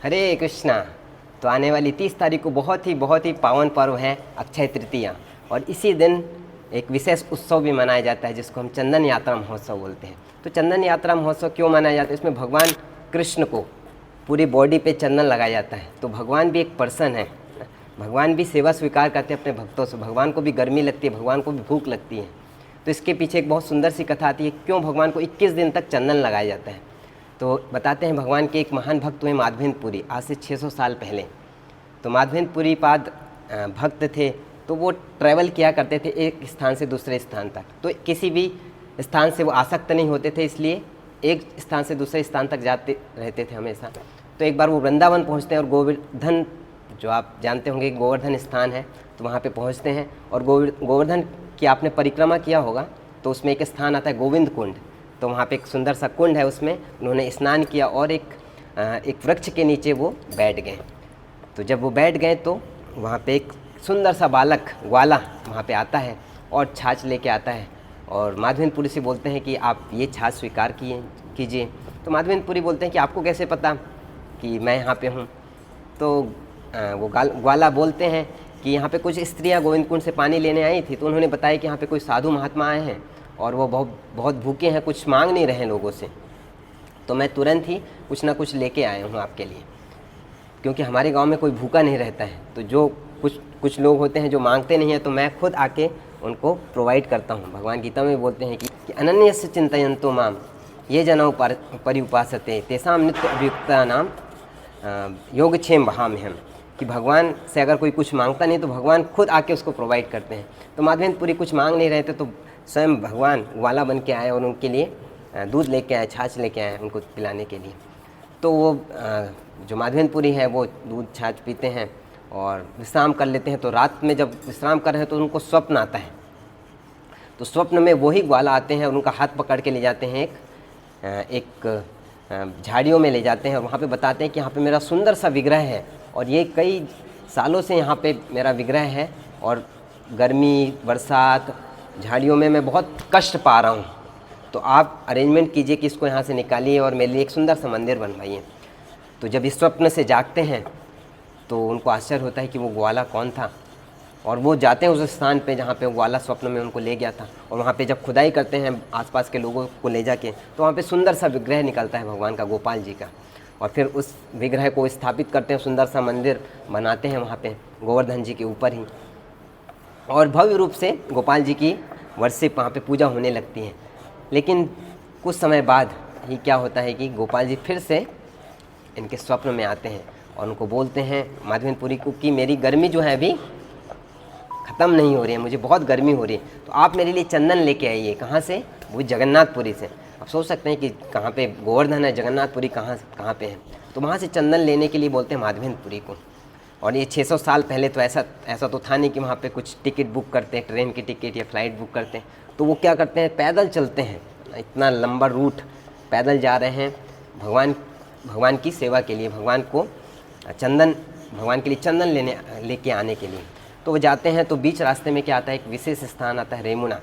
हरे कृष्णा। तो आने वाली 30 तारीख को बहुत ही पावन पर्व है अक्षय तृतीया, और इसी दिन एक विशेष उत्सव भी मनाया जाता है जिसको हम चंदन यात्रा महोत्सव बोलते हैं। तो चंदन यात्रा महोत्सव क्यों मनाया जाता है? इसमें भगवान कृष्ण को पूरी बॉडी पे चंदन लगाया जाता है। तो भगवान भी एक पर्सन है, भगवान भी सेवा स्वीकार करते हैं अपने भक्तों से। भगवान को भी गर्मी लगती है, भगवान को भी भूख लगती है। तो इसके पीछे एक बहुत सुंदर सी कथा आती है, क्यों भगवान को 21 दिन तक चंदन लगाया जाता है। तो बताते हैं भगवान के एक महान भक्त हुए माधवेंद्रपुरी, आज से 600 साल पहले। तो माधवेंद्रपुरी पाद भक्त थे, तो वो ट्रैवल किया करते थे एक स्थान से दूसरे स्थान तक। तो किसी भी स्थान से वो आसक्त नहीं होते थे, इसलिए एक स्थान से दूसरे स्थान तक जाते रहते थे हमेशा। तो एक बार वो वृंदावन पहुंचते हैं और गोवर्धन, जो आप जानते होंगे गोवर्धन स्थान है, तो वहाँ पे पहुँचते हैं। और गोवर्धन की आपने परिक्रमा किया होगा, तो उसमें एक स्थान आता है गोविंद कुंड। तो वहाँ पे एक सुंदर सा कुंड है, उसमें उन्होंने स्नान किया और एक वृक्ष के नीचे वो बैठ गए। तो जब वो बैठ गए तो वहाँ पे एक सुंदर सा बालक ग्वाला वहाँ पे आता है और छाछ लेके आता है, और माधवेंद्रपुरी से बोलते हैं कि आप ये छाछ स्वीकार कीजिए। तो माधवेंद्रपुरी बोलते हैं कि आपको कैसे पता कि मैं यहाँ पे हूँ? तो वो ग्वाला बोलते हैं कि यहाँ पे कुछ स्त्रियाँ गोविंद कुंड से पानी लेने आई थी, तो उन्होंने बताया कि यहाँ पे कोई साधु महात्मा आए हैं और वो बहुत भूखे हैं, कुछ मांग नहीं रहे हैं लोगों से। तो मैं तुरंत ही कुछ ना कुछ लेके आया हूँ आपके लिए, क्योंकि हमारे गांव में कोई भूखा नहीं रहता है। तो जो कुछ लोग होते हैं जो मांगते नहीं हैं, तो मैं खुद आके उनको प्रोवाइड करता हूँ। भगवान गीता में बोलते हैं कि अनन्यस्य चिंतयन्तो माम ये जनाओ पर्युपासते तेषां नित्य अभियुक्ता नाम योगक्षेम वहाम्यहम्, कि भगवान से अगर कोई कुछ मांगता नहीं तो भगवान खुद आके उसको प्रोवाइड करते हैं। तो माधवेंद्रपुरी कुछ मांग नहीं रहे थे, तो स्वयं भगवान ग्वाला बन के आए और उनके लिए दूध लेके आए, छाछ लेके आए उनको पिलाने के लिए। तो वो जो माधवेंद्रपुरी है वो दूध छाछ पीते हैं और विश्राम कर लेते हैं। तो रात में जब विश्राम कर रहे हैं तो उनको स्वप्न आता है। तो स्वप्न में वही ग्वाला आते हैं और उनका हाथ पकड़ के ले जाते हैं, एक झाड़ियों में ले जाते हैं, और वहाँ पे बताते हैं कि यहाँ पे मेरा सुंदर सा विग्रह है और ये कई सालों से यहाँ पे मेरा विग्रह है, और गर्मी बरसात झाड़ियों में मैं बहुत कष्ट पा रहा हूँ। तो आप अरेंजमेंट कीजिए कि इसको यहाँ से निकालिए और मेरे लिए एक सुंदर सा मंदिर बनवाइए। तो जब इस स्वप्न से जागते हैं तो उनको आश्चर्य होता है कि वो ग्वाला कौन था, और वो जाते हैं उस स्थान पे जहाँ पे वो ग्वाला स्वप्न में उनको ले गया था। और वहाँ पे जब खुदाई करते हैं आसपास के लोगों को ले जाके, तो वहाँ पे सुंदर सा विग्रह निकलता है भगवान का, गोपाल जी का। और फिर उस विग्रह को स्थापित करते हैं, सुंदर सा मंदिर बनाते हैं वहाँ पे गोवर्धन जी के ऊपर ही, और भव्य रूप से गोपाल जी की वर्षिप वहाँ पे पूजा होने लगती है। लेकिन कुछ समय बाद ही क्या होता है कि गोपाल जी फिर से इनके स्वप्न में आते हैं और उनको बोलते हैं माधवेंद्रपुरी को कि मेरी गर्मी जो है अभी ख़त्म नहीं हो रही है, मुझे बहुत गर्मी हो रही है, तो आप मेरे लिए चंदन लेके आइए। कहाँ से? वो जगन्नाथपुरी से। आप सोच सकते हैं कि कहाँ पे गोवर्धन है, जगन्नाथपुरी कहाँ पे है। तो वहाँ से चंदन लेने के लिए बोलते हैं माधवेंद्रपुरी को। और ये 600 साल पहले तो ऐसा तो था नहीं कि वहाँ पे कुछ टिकट बुक करते हैं, ट्रेन की टिकट या फ्लाइट बुक करते हैं। तो वो क्या करते हैं, पैदल चलते हैं, इतना लंबा रूट पैदल जा रहे हैं भगवान की सेवा के लिए, भगवान के लिए चंदन लेके आने के लिए। तो वो जाते हैं, तो बीच रास्ते में क्या आता है, एक विशेष स्थान आता है रेमुना।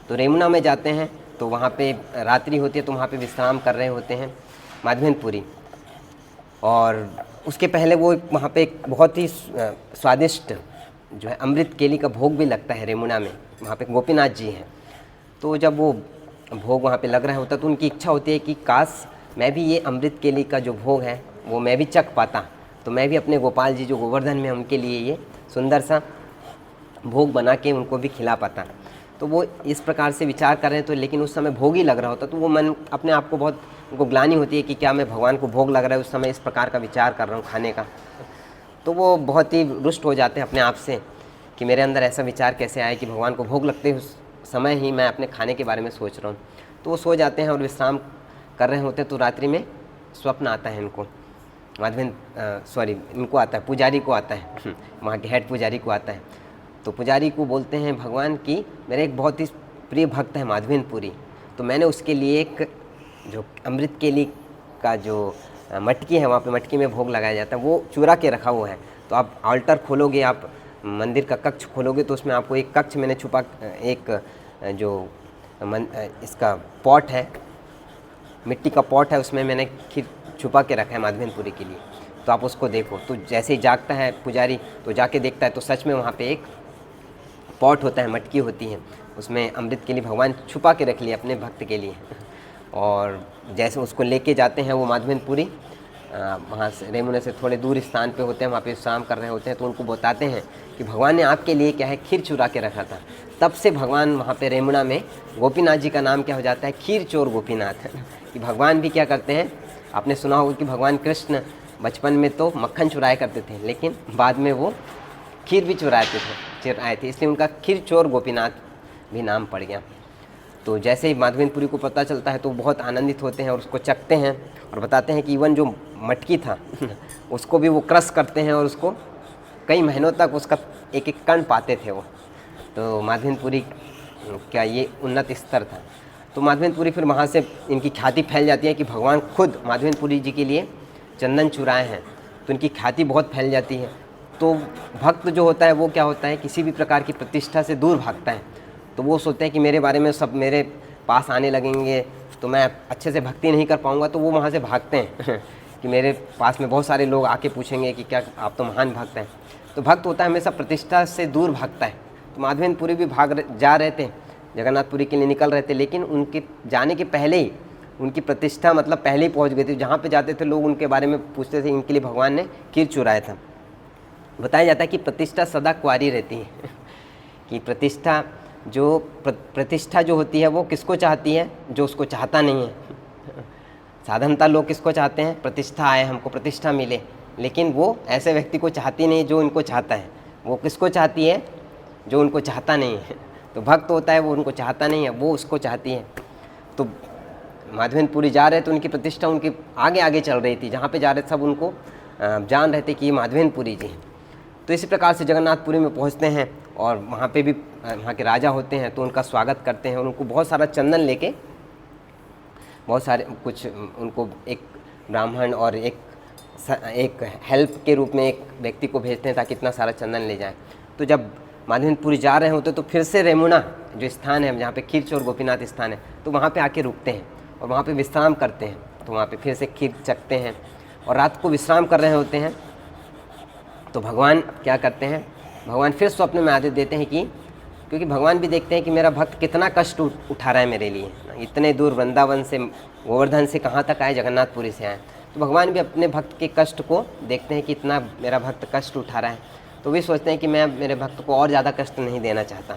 तो रेमुना में जाते हैं, तो वहाँ पे रात्रि होती है, तो वहाँ पे विश्राम कर रहे होते हैं माधवेंद्रपुरी। और उसके पहले वो वहाँ पे एक बहुत ही स्वादिष्ट जो है अमृत केली का भोग भी लगता है रेमुना में, वहाँ पे गोपीनाथ जी हैं। तो जब वो भोग वहाँ पे लग रहा होता है तो उनकी इच्छा होती है कि काश मैं भी ये अमृत केली का जो भोग है वो मैं भी चख पाता, तो मैं भी अपने गोपाल जी जो गोवर्धन में उनके लिए ये सुंदर सा भोग बना के उनको भी खिला पाता। तो वो इस प्रकार से विचार कर रहे हैं। तो लेकिन उस समय भोग ही लग रहा होता, तो वो मन अपने आप को बहुत उनको ग्लानि होती है कि क्या मैं भगवान को भोग लग रहा है उस समय इस प्रकार का विचार कर रहा हूँ खाने का। तो वो बहुत ही रुष्ट हो जाते हैं अपने आप से कि मेरे अंदर ऐसा विचार कैसे आया कि भगवान को भोग लगते उस समय ही मैं अपने खाने के बारे में सोच रहा हूँ। तो वो सो जाते हैं और विश्राम कर रहे होते हैं। तो रात्रि में स्वप्न आता है इनको, इनको आता है, पुजारी को आता है, वहाँ के हेड पुजारी को आता है। तो पुजारी को बोलते हैं भगवान की मेरे एक बहुत ही प्रिय भक्त है माधवेंद्रपुरी, तो मैंने उसके लिए एक जो अमृत केली का जो मटकी है, वहाँ पे मटकी में भोग लगाया जाता है, वो चुरा के रखा हुआ है। तो आप ऑल्टर खोलोगे, आप मंदिर का कक्ष खोलोगे, तो उसमें आपको एक कक्ष मैंने छुपा, एक जो इसका पॉट है, मिट्टी का पॉट है, उसमें मैंने छुपा के रखा है माधवेंद्रपुरी के लिए, तो आप उसको देखो। तो जैसे ही जागता है पुजारी तो जाके देखता है तो सच में वहाँ पे एक पॉट होता है, मटकी होती है, उसमें अमृत के लिए भगवान छुपा के रख लिया अपने भक्त के लिए। और जैसे उसको लेके जाते हैं वो माधवेंद्रपुरी, वहाँ से रेमुना से थोड़े दूर स्थान पे होते हैं, वहाँ पे विश्राम कर रहे होते हैं, तो उनको बताते हैं कि भगवान ने आपके लिए क्या है खीर चुरा के रखा था। तब से भगवान वहाँ पे रेमुना में गोपीनाथ जी का नाम क्या हो जाता है, खीर चोर गोपीनाथ। कि भगवान भी क्या करते हैं, आपने सुना होगा कि भगवान कृष्ण बचपन में तो मक्खन चुराया करते थे, लेकिन बाद में वो खीर भी चुराए थे, इसलिए उनका खीर चोर गोपीनाथ भी नाम पड़ गया। तो जैसे ही माधवेंद्रपुरी को पता चलता है तो बहुत आनंदित होते हैं और उसको चखते हैं और बताते हैं कि इवन जो मटकी था उसको भी वो क्रश करते हैं और उसको कई महीनों तक उसका एक एक कण पाते थे वो। तो माधवेंद्रपुरी क्या ये उन्नत स्तर था। तो माधवेंद्रपुरी फिर वहाँ से इनकी ख्याति फैल जाती है कि भगवान खुद माधवेंद्रपुरी जी के लिए चंदन चुराए हैं, तो इनकी ख्याति बहुत फैल जाती है। तो भक्त जो होता है वो क्या होता है, किसी भी प्रकार की प्रतिष्ठा से दूर भागता है। तो वो सोचते हैं कि मेरे बारे में सब मेरे पास आने लगेंगे तो मैं अच्छे से भक्ति नहीं कर पाऊँगा, तो वो वहाँ से भागते हैं कि मेरे पास में बहुत सारे लोग आके पूछेंगे कि क्या आप तो महान भक्त हैं। तो भक्त होता है हमेशा प्रतिष्ठा से दूर भागता है। तो माधवेंद्रपुरी भी जा रहे थे, जगन्नाथपुरी के लिए निकल रहे थे, लेकिन उनके जाने के पहले ही उनकी प्रतिष्ठा मतलब पहले ही पहुँच गई थी। जहाँ पर जाते थे लोग उनके बारे में पूछते थे, इनके लिए भगवान ने खीर चुराया था। बताया जाता है कि प्रतिष्ठा सदा कुंवारी रहती है कि प्रतिष्ठा जो होती है वो किसको चाहती है, जो उसको चाहता नहीं है। साधारणतः लोग किसको चाहते हैं, प्रतिष्ठा आए, हमको प्रतिष्ठा मिले, लेकिन वो ऐसे व्यक्ति को चाहती नहीं जो उनको चाहता है। वो किसको चाहती है, जो उनको चाहता नहीं है। तो भक्त होता है वो उनको चाहता नहीं है, वो उसको चाहती है। तो माधवेंद्रपुरी जा रहे तो उनकी प्रतिष्ठा उनके आगे आगे चल रही थी, जहाँ पे जा रहे सब उनको जान रहे थे कि ये माधवेंद्रपुरी जी हैं। तो इसी प्रकार से जगन्नाथपुरी में पहुँचते हैं और वहाँ पे भी वहाँ के राजा होते हैं तो उनका स्वागत करते हैं और उनको बहुत सारा चंदन लेके, बहुत सारे कुछ उनको एक ब्राह्मण और एक हेल्प के रूप में एक व्यक्ति को भेजते हैं ताकि इतना सारा चंदन ले जाएं। तो जब माधवेंद्रपुरी जा रहे होते तो फिर से रेमुना जो स्थान है जहाँ पे खीर चोर गोपीनाथ स्थान है, तो वहाँ पे आके रुकते हैं और वहाँ पे विश्राम करते हैं। तो वहाँ पे फिर से खीर चखते हैं और रात को विश्राम कर रहे होते हैं। तो भगवान क्या करते हैं, भगवान फिर स्वप्न में आदेश देते हैं कि क्योंकि भगवान भी देखते हैं कि मेरा भक्त कितना कष्ट उठा रहा है मेरे लिए, इतने दूर वृंदावन से गोवर्धन से कहाँ तक आए, जगन्नाथपुरी से आए। तो भगवान भी अपने भक्त के कष्ट को देखते हैं कि इतना मेरा भक्त कष्ट उठा रहा है, तो वे सोचते हैं कि मैं मेरे भक्त को और ज़्यादा कष्ट नहीं देना चाहता।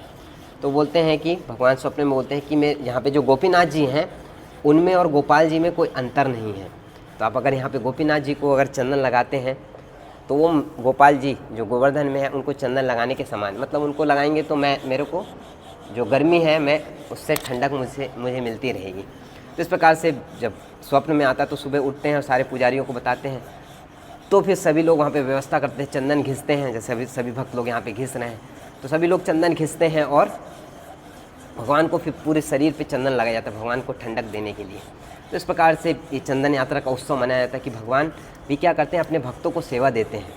तो बोलते हैं कि भगवान स्वप्न में बोलते हैं कि मैं यहाँ पे जो गोपीनाथ जी हैं उनमें और गोपाल जी में कोई अंतर नहीं है। तो आप अगर यहाँ पे गोपीनाथ जी को अगर चंदन लगाते हैं तो वो गोपाल जी जो गोवर्धन में है उनको चंदन लगाने के समान, मतलब उनको लगाएंगे तो मेरे को जो गर्मी है मैं उससे ठंडक मुझे मिलती रहेगी। तो इस प्रकार से जब स्वप्न में आता तो सुबह उठते हैं और सारे पुजारियों को बताते हैं। तो फिर सभी लोग वहाँ पे व्यवस्था करते हैं, चंदन घिसते हैं, जैसे सभी भक्त लोग यहाँ पे घिस रहे हैं। तो सभी लोग चंदन घिसते हैं और भगवान को फिर पूरे शरीर पे चंदन लगाया जाता है भगवान को ठंडक देने के लिए। तो इस प्रकार से ये चंदन यात्रा का उत्सव मनाया जाता है कि भगवान भी क्या करते हैं, अपने भक्तों को सेवा देते हैं।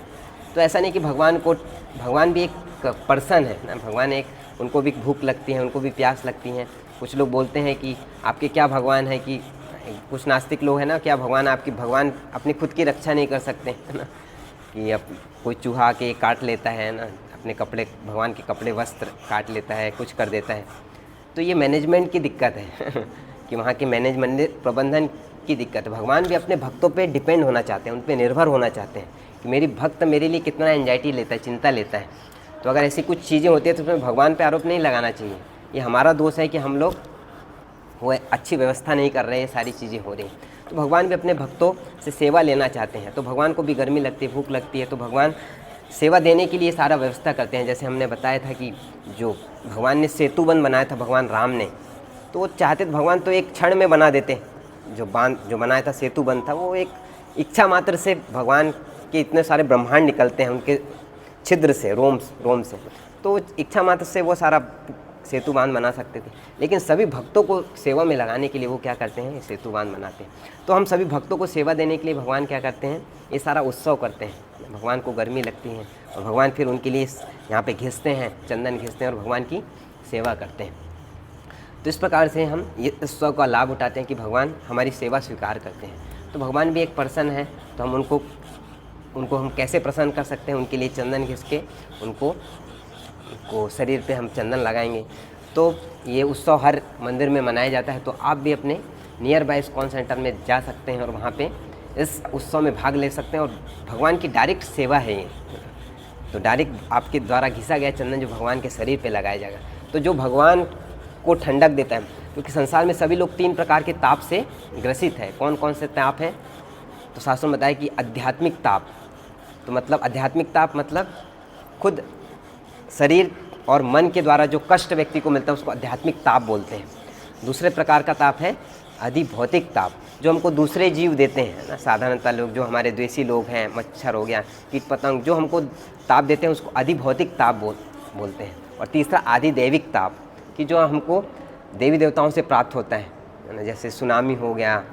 तो ऐसा नहीं कि भगवान भी एक पर्सन है ना, भगवान एक, उनको भी भूख लगती है, उनको भी प्यास लगती है। कुछ लोग बोलते हैं कि आपके क्या भगवान है, कि कुछ नास्तिक लोग हैं ना, क्या भगवान अपनी खुद की रक्षा नहीं कर सकते है ना, कि अब कोई चूहा के काट लेता है ना, अपने कपड़े, भगवान के कपड़े वस्त्र काट लेता है, कुछ कर देता है। तो ये मैनेजमेंट की दिक्कत है कि वहाँ के मैनेजमेंट प्रबंधन की दिक्कत है। भगवान भी अपने भक्तों पे डिपेंड होना चाहते हैं, उन पे निर्भर होना चाहते हैं कि मेरी भक्त मेरे लिए कितना एंजाइटी लेता है, चिंता लेता है। तो अगर ऐसी कुछ चीज़ें होती है तो उसमें भगवान पे आरोप नहीं लगाना चाहिए। ये हमारा दोष है कि हम लोग वो अच्छी व्यवस्था नहीं कर रहे हैं, सारी चीज़ें हो रही। तो भगवान भी अपने भक्तों से सेवा लेना चाहते हैं। तो भगवान को भी गर्मी लगती है, भूख लगती है, तो भगवान सेवा देने के लिए सारा व्यवस्था करते हैं। जैसे हमने बताया था कि जो भगवान ने सेतुबंध बनाया था भगवान राम ने, तो वो चाहते थे भगवान तो एक क्षण में बना देते। जो बनाया था सेतुबंध था वो एक इच्छा मात्र से, भगवान के इतने सारे ब्रह्मांड निकलते हैं उनके छिद्र से, रोम से, तो इच्छा मात्र से वो सारा सेतु बांध बना सकते थे। लेकिन सभी भक्तों को सेवा में लगाने के लिए वो क्या करते हैं, सेतु बांध बनाते हैं। तो हम सभी भक्तों को सेवा देने के लिए भगवान क्या करते हैं, ये सारा उत्सव करते हैं। भगवान को गर्मी लगती है और भगवान फिर उनके लिए यहाँ पे घिसते हैं, चंदन घिसते हैं और भगवान की सेवा करते हैं। तो इस प्रकार से हम ये उत्सव का लाभ उठाते हैं कि भगवान हमारी सेवा स्वीकार करते हैं। तो तो भगवान भी एक पर्सन है, तो हम उनको हम कैसे प्रसन्न कर सकते हैं, उनके लिए चंदन घिस के उनको शरीर पे हम चंदन लगाएंगे। तो ये उत्सव हर मंदिर में मनाया जाता है, तो आप भी अपने नियर बाय इस्कॉन सेंटर में जा सकते हैं और वहाँ पे इस उत्सव में भाग ले सकते हैं। और भगवान की डायरेक्ट सेवा है ये, तो डायरेक्ट आपके द्वारा घिसा गया चंदन जो भगवान के शरीर पे लगाया जाएगा, तो जो भगवान को ठंडक देता है। क्योंकि संसार में सभी लोग 3 प्रकार के ताप से ग्रसित है। कौन कौन से ताप हैं? तो शास्त्रों में बताया कि आध्यात्मिक ताप, तो मतलब आध्यात्मिक ताप मतलब खुद शरीर और मन के द्वारा जो कष्ट व्यक्ति को मिलता है उसको आध्यात्मिक ताप बोलते हैं। दूसरे प्रकार का ताप है अधिभौतिक ताप, जो हमको दूसरे जीव देते हैं ना, साधारणतः लोग जो हमारे द्वेषी लोग हैं, मच्छर हो गया, कीट पतंग, जो हमको ताप देते हैं उसको अधिभौतिक ताप बोलते हैं। और तीसरा आधिदैविक ताप, कि जो हमको देवी देवताओं से प्राप्त होता है ना, जैसे सुनामी हो गया,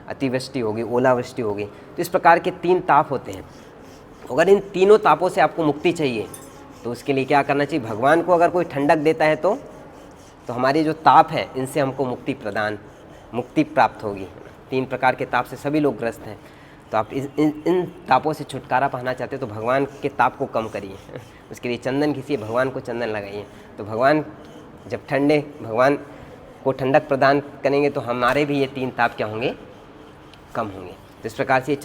अतिवृष्टि होगी, ओलावृष्टि होगी। तो इस प्रकार के 3 ताप होते हैं। अगर इन तीनों तापों से आपको मुक्ति चाहिए तो उसके लिए क्या करना चाहिए? भगवान को अगर कोई ठंडक देता है तो हमारे जो ताप है इनसे हमको मुक्ति प्राप्त होगी। 3 प्रकार के ताप से सभी लोग ग्रस्त हैं, तो आप इन तापों से छुटकारा पाना चाहते हो तो भगवान के ताप को कम करिए। उसके लिए चंदन घिसिए, भगवान को चंदन लगाइए, तो भगवान जब भगवान को ठंडक प्रदान करेंगे तो हमारे भी ये 3 ताप क्या होंगे? कम होंगे। तो इस प्रकार से ये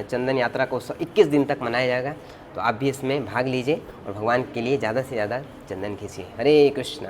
चंदन यात्रा को 21 दिन तक मनाया जाएगा। तो आप भी इसमें भाग लीजिए और भगवान के लिए ज़्यादा से ज़्यादा चंदन घिसिए। हरे कृष्णा।